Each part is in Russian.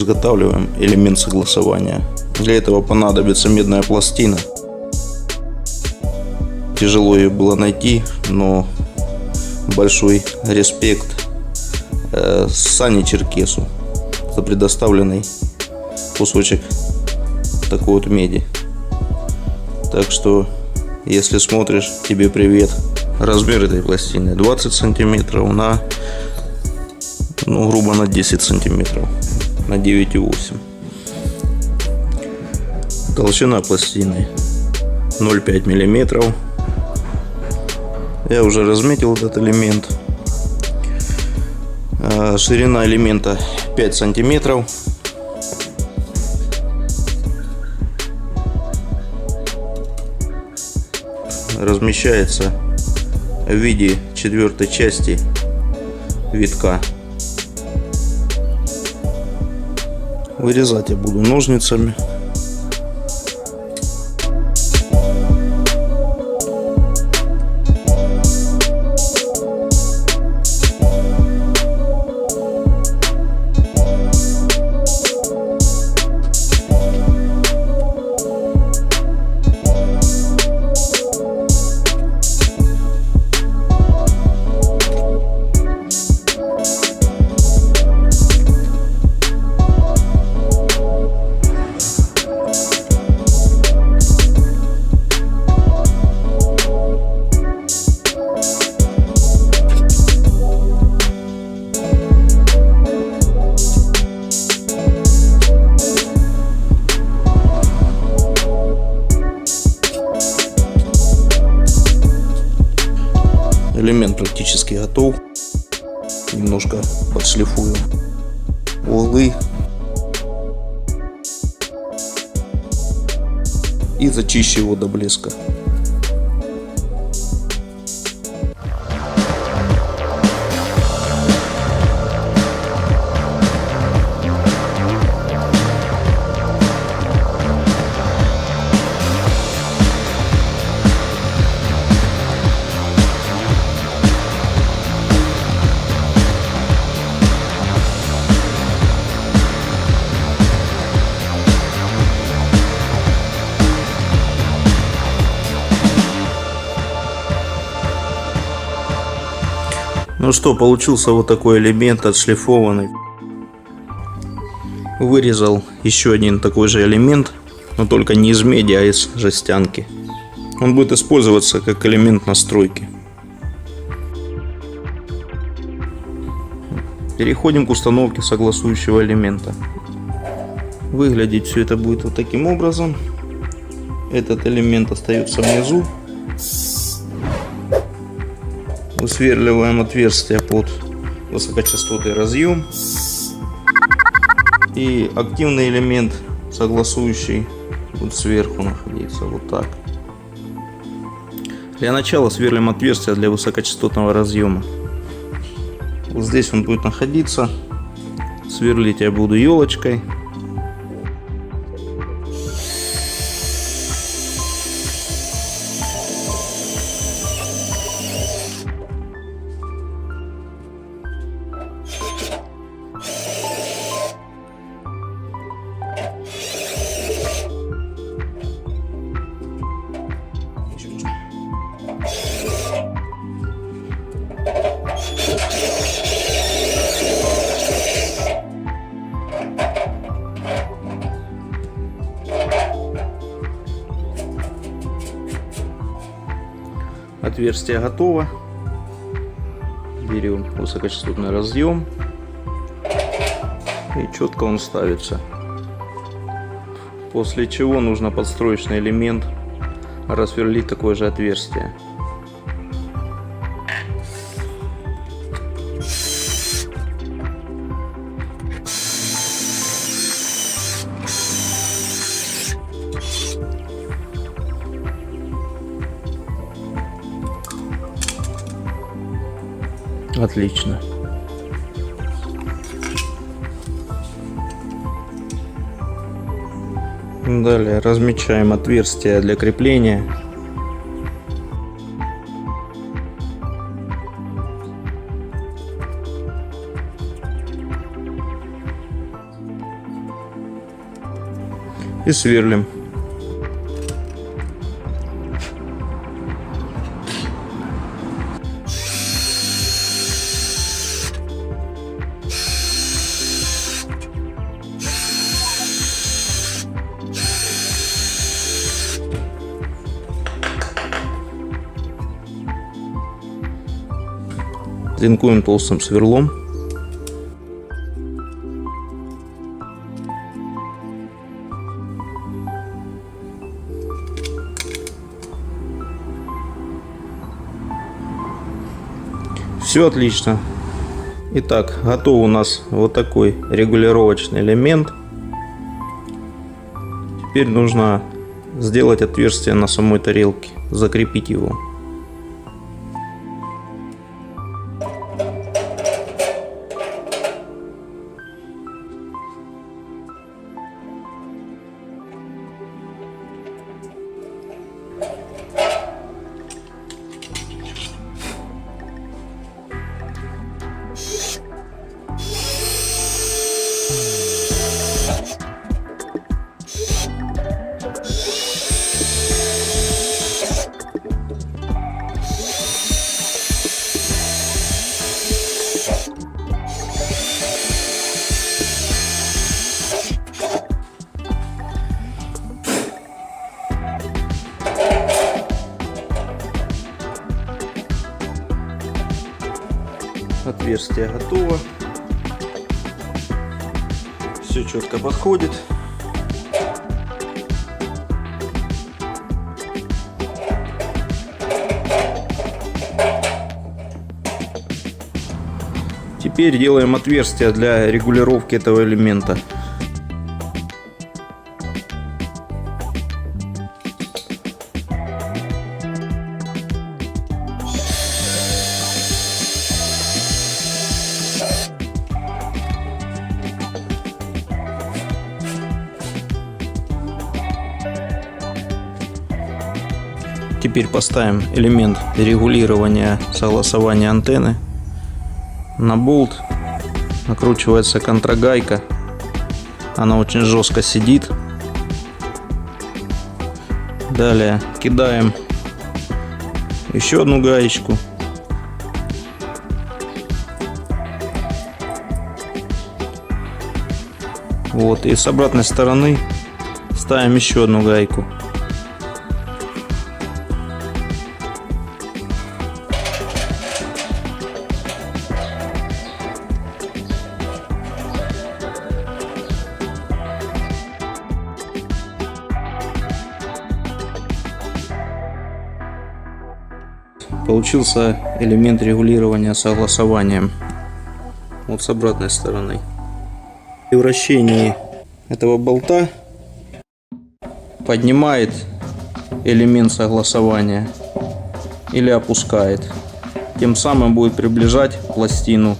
Изготавливаем элемент согласования. Для этого понадобится медная пластина. Тяжело ее было найти, но большой респект Сане Черкесу за предоставленный кусочек такой вот меди. Так что, если смотришь, тебе привет. Размер этой пластины 20 сантиметров на, грубо на 10 сантиметров, на 9,8. Толщина пластины 0,5 миллиметров. Я уже разметил этот элемент. Ширина элемента 5 сантиметров. Размещается в виде четвертой части витка. Вырезать я буду ножницами. Элемент практически готов. Немножко подшлифую углы и зачищу его до блеска. Ну что, получился вот такой элемент отшлифованный. Вырезал еще один такой же элемент, но только не из меди, а из жестянки. Он будет использоваться как элемент настройки. Переходим к установке согласующего элемента. Выглядеть все это будет вот таким образом. Этот элемент остается внизу. Высверливаем отверстие под высокочастотный разъем. И активный элемент согласующий будет сверху находиться, вот так. Для начала сверлим отверстие для высокочастотного разъема. Вот здесь он будет находиться. Сверлить я буду елочкой. Отверстие готово. Берем высокочастотный разъем и четко он ставится. После чего нужно подстроечный элемент рассверлить такое же отверстие. Отлично. Далее размечаем отверстие для крепления. и сверлим. Клинкуем толстым сверлом. Все отлично. Итак, готов у нас вот такой регулировочный элемент. Теперь нужно сделать отверстие на самой тарелке, закрепить его. Отверстие готово. Все четко подходит. Теперь делаем отверстие для регулировки этого элемента. Теперь поставим элемент регулирования согласования антенны. На болт накручивается контрагайка. Она очень жестко сидит. Далее кидаем еще одну гаечку. Вот, и с обратной стороны ставим еще одну гайку. Получился элемент регулирования согласованием. Вот с обратной стороны. При вращении этого болта поднимает элемент согласования или опускает. Тем самым будет приближать пластину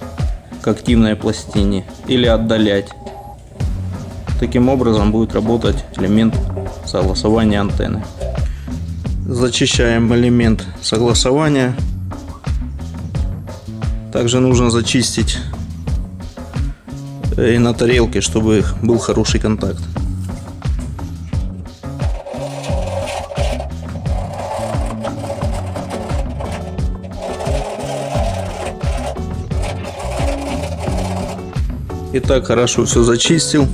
к активной пластине или отдалять. Таким образом будет работать элемент согласования антенны. Зачищаем элемент согласования. Также нужно зачистить и на тарелке, чтобы был хороший контакт. Итак, хорошо все зачистил.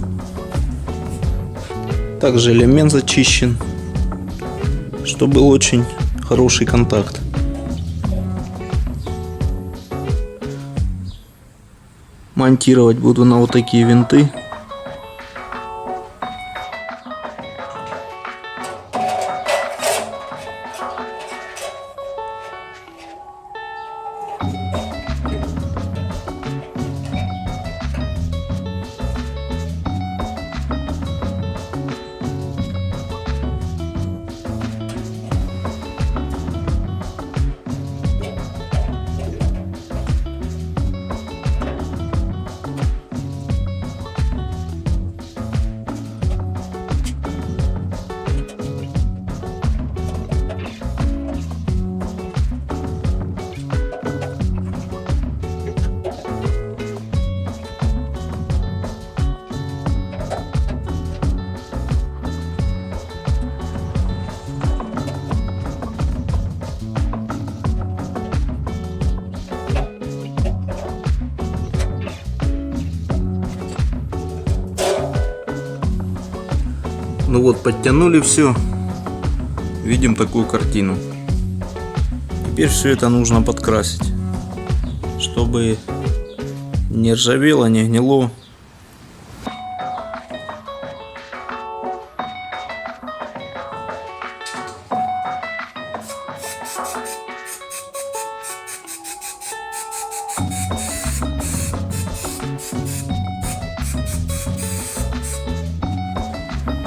Также элемент зачищен, чтобы был очень хороший контакт. Монтировать буду на вот такие винты. Ну вот, подтянули все. Видим такую картину. Теперь все это нужно подкрасить, чтобы не ржавело, не гнило.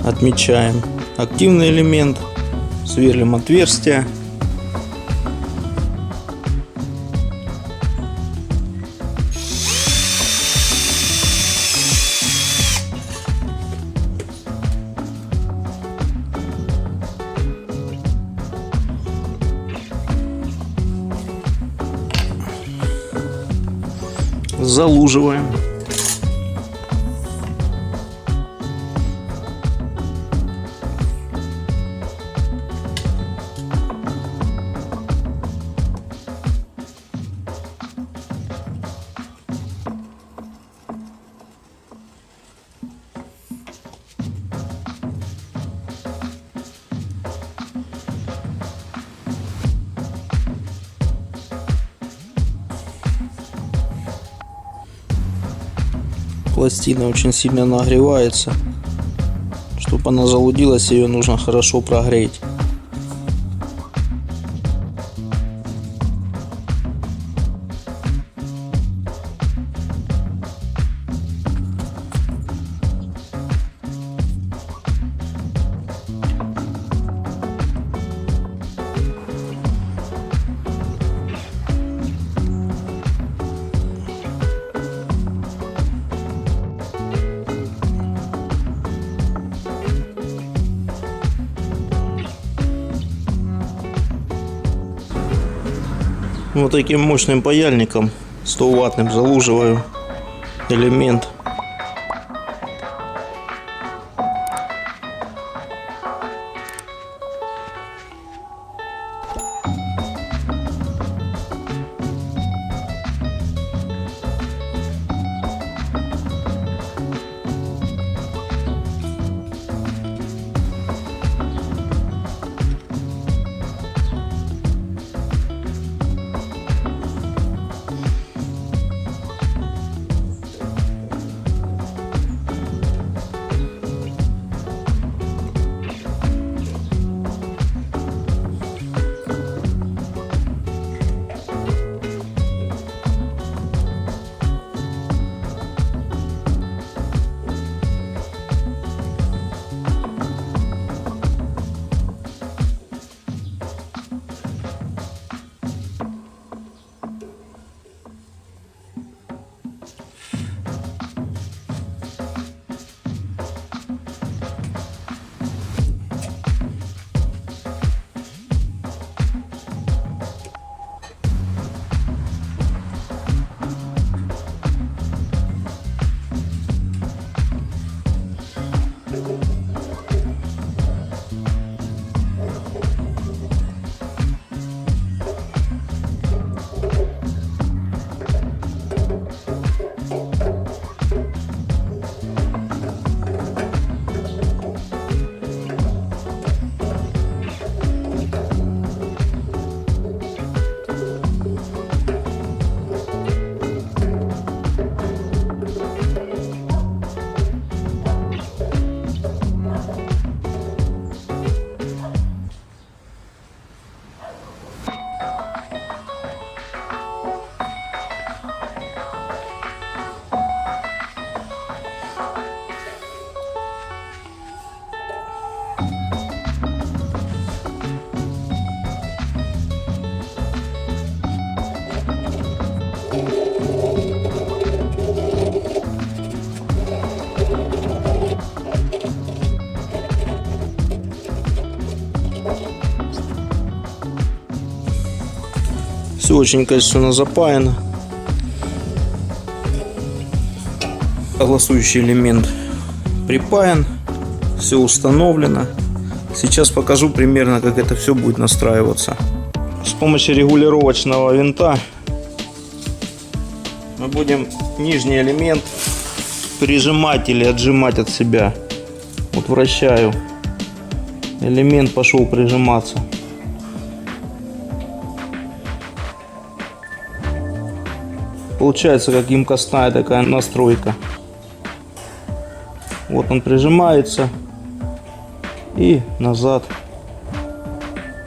Отмечаем активный элемент, сверлим отверстия. Залуживаем. Пластина очень сильно нагревается. Чтобы она залудилась, ее нужно хорошо прогреть. Вот таким мощным паяльником 100-ваттным залуживаю элемент. Все очень качественно запаяно. Согласующий элемент припаян, все установлено. Сейчас покажу примерно, как это все будет настраиваться. С помощью регулировочного винта мы будем нижний элемент прижимать или отжимать от себя. Вот вращаю элемент пошел прижиматься. Получается как емкостная такая настройка. Вот он прижимается и назад.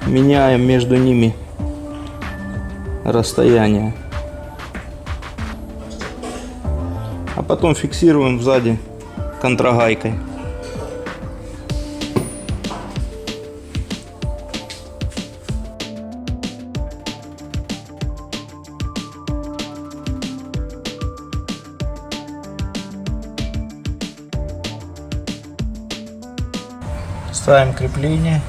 Меняем между ними расстояние. А потом фиксируем сзади контрагайкой. Ставим крепление.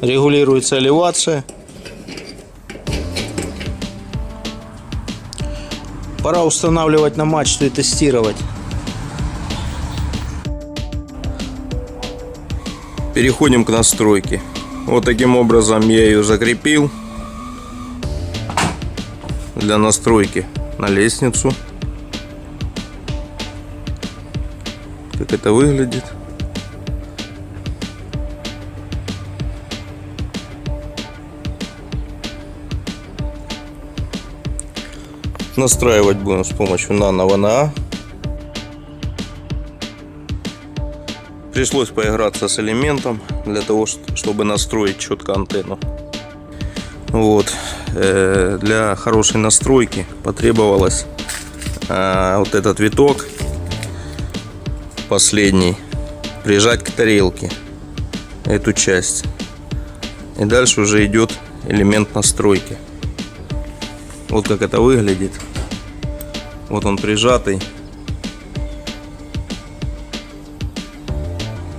Регулируется элевация. Пора устанавливать на мачту и тестировать. Переходим к настройке. Вот таким образом я ее закрепил для настройки на лестницу. Как это выглядит. Настраивать будем с помощью нано-ВНА. Пришлось поиграться с элементом для того, чтобы настроить четко антенну. Вот. Для хорошей настройки потребовалось вот этот виток последний прижать к тарелке, эту часть. И дальше уже идет элемент настройки. Вот как это выглядит. Вот он прижатый.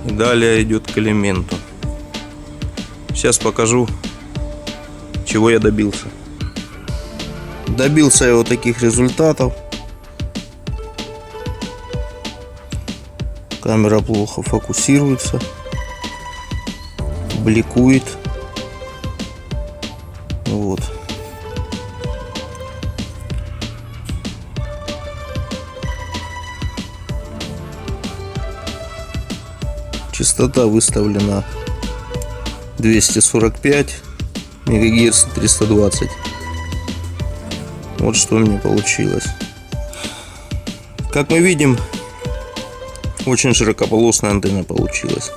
И далее идет к элементу. Сейчас покажу, чего я добился. Добился я вот таких результатов. Камера плохо фокусируется, бликует. Вот. Частота выставлена 245 МГц 320. Вот что у меня получилось. Как мы видим, очень широкополосная антенна получилась.